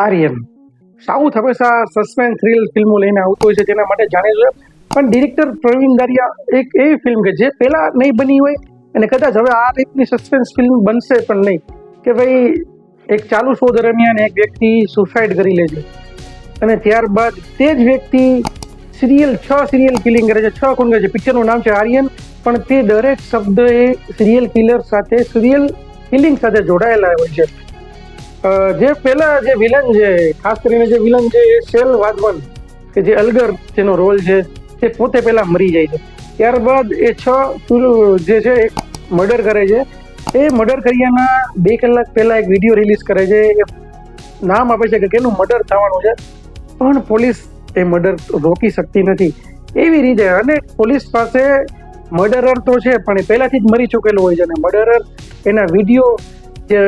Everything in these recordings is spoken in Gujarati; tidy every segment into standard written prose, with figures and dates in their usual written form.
આર્યન સાઉથ હંમેશા સસ્પેન્સ થ્રિલ ફિલ્મો લઈને આવતું હોય છે, તેના માટે જાણીતું છે. પણ ડિરેક્ટર પ્રવીણ દારિયા એક એવી ફિલ્મ કે જે પહેલા નહીં બની હોય અને કદાચ હવે આ રીતની સસ્પેન્સ ફિલ્મ બનશે પણ નહીં, કે ભાઈ એક ચાલુ શો દરમિયાન એક વ્યક્તિ સુસાઇડ કરી લે છે અને ત્યારબાદ તે જ વ્યક્તિ છ સિરિયલ કિલિંગ કરે છે, 6 ખૂન કરે છે. પિક્ચરનું નામ છે આર્યન, પણ તે દરેક શબ્દ એ સિરિયલ કિલર સાથે, સિરિયલ કિલિંગ સાથે જોડાયેલા હોય છે. જે પહેલા જે વિલન છે, ખાસ કરીને જે વિલન છે એ શેલ વાધવન, કે જે અલગર જેનો રોલ છે, તે પોતે પહેલા મરી જાય છે. ત્યારબાદ એ 6 જે છે મર્ડર કરે છે. એ મર્ડર કર્યાના 2 કલાક પહેલા એક વિડીયો રિલીઝ કરે છે, નામ આપે છે કે કેનું મર્ડર થવાનું છે, પણ પોલીસ એ મર્ડર રોકી શકતી નથી. એવી રીતે અને પોલીસ પાસે મર્ડરર તો છે પણ એ પહેલાથી જ મરી ચૂકેલો હોય છે અને મર્ડરર એના વિડીયો જે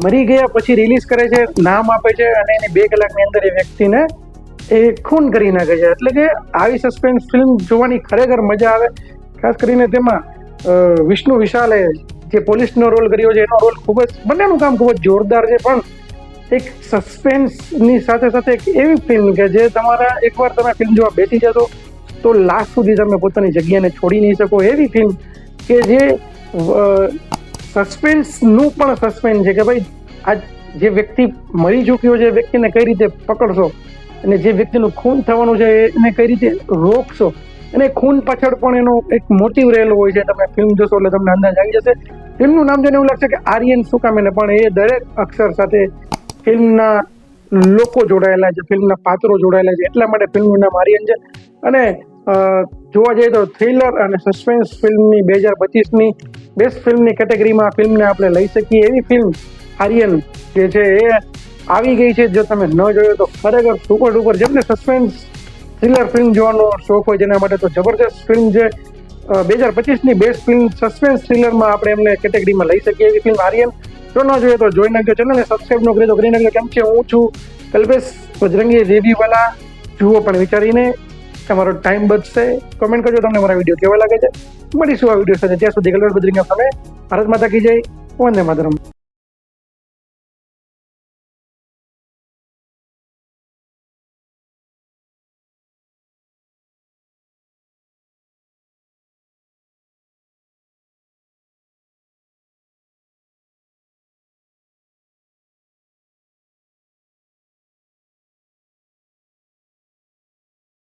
મરી ગયા પછી રિલીઝ કરે છે, નામ આપે છે અને એની 2 કલાકની અંદર એ વ્યક્તિને એ ખૂન કરી નાખે છે. એટલે કે આવી સસ્પેન્સ ફિલ્મ જોવાની ખરેખર મજા આવે. ખાસ કરીને તેમાં વિષ્ણુ વિશાલે જે પોલીસનો રોલ કર્યો છે એનો રોલ ખૂબ જ, બંનેનું કામ ખૂબ જ જોરદાર છે. પણ એક સસ્પેન્સની સાથે સાથે એક એવી ફિલ્મ કે જે તમારા એકવાર તમે ફિલ્મ જોવા બેસી જશો તો લાસ્ટ સુધી તમે પોતાની જગ્યાને છોડી નહીં શકો. એવી ફિલ્મ કે જે સસ્પેન્સનું પણ સસ્પેન્સ છે કે ભાઈ આ જે વ્યક્તિ મરી ચૂક્યો છે એ વ્યક્તિને કઈ રીતે પકડશો અને જે વ્યક્તિનું ખૂન થવાનું છે એને કઈ રીતે રોકશો, અને ખૂન પાછળ પણ એનો એક મોટિવ રહેલો હોય છે. તમે ફિલ્મ જોશો એટલે તમને અંદાજ આવી જશે. ફિલ્મનું નામ જોઈને એવું લાગશે કે આર્યન શું કામ એને, પણ એ દરેક અક્ષર સાથે ફિલ્મના લોકો જોડાયેલા છે, ફિલ્મના પાત્રો જોડાયેલા છે, એટલા માટે ફિલ્મનું નામ આર્યન છે. અને જોવા જઈએ તો થ્રિલર અને સસ્પેન્સ ફિલ્મની 2025ની બેસ્ટ ફિલ્મની કેટેગરીમાં ફિલ્મને આપણે લઈ શકીએ એવી ફિલ્મ આર્યન જે છે એ આવી ગઈ છે. જો તમે ન જોયો તો ખરેખર સુપર ડુપર, જેમને સસ્પેન્સ થ્રિલર ફિલ્મ જોવાનો શોખ હોય જેના માટે તો જબરજસ્ત ફિલ્મ છે. 2025ની બેસ્ટ ફિલ્મ સસ્પેન્સ થ્રિલરમાં આપણે એમને કેટેગરીમાં લઈ શકીએ એવી ફિલ્મ આર્યન. જો ન જોઈએ તો જોઈ નાખજો, ચેનલને સબસ્ક્રાઈબ ન કરી તો કરી નાખજો. કેમ કે હું છું કલ્પેશ બજરંગી રિવ્યુવાલા. જુઓ પણ વિચારીને, તમારો ટાઈમ બચશે. કોમેન્ટ કરજો તમને મારા વિડીયો કેવા લાગે છે. મળીશું આ વિડીયો સાથે, ત્યાં સુધી કલ્પેશ બજરંગી સામે. ભારત માતા કી જય, વંદે માતરમ.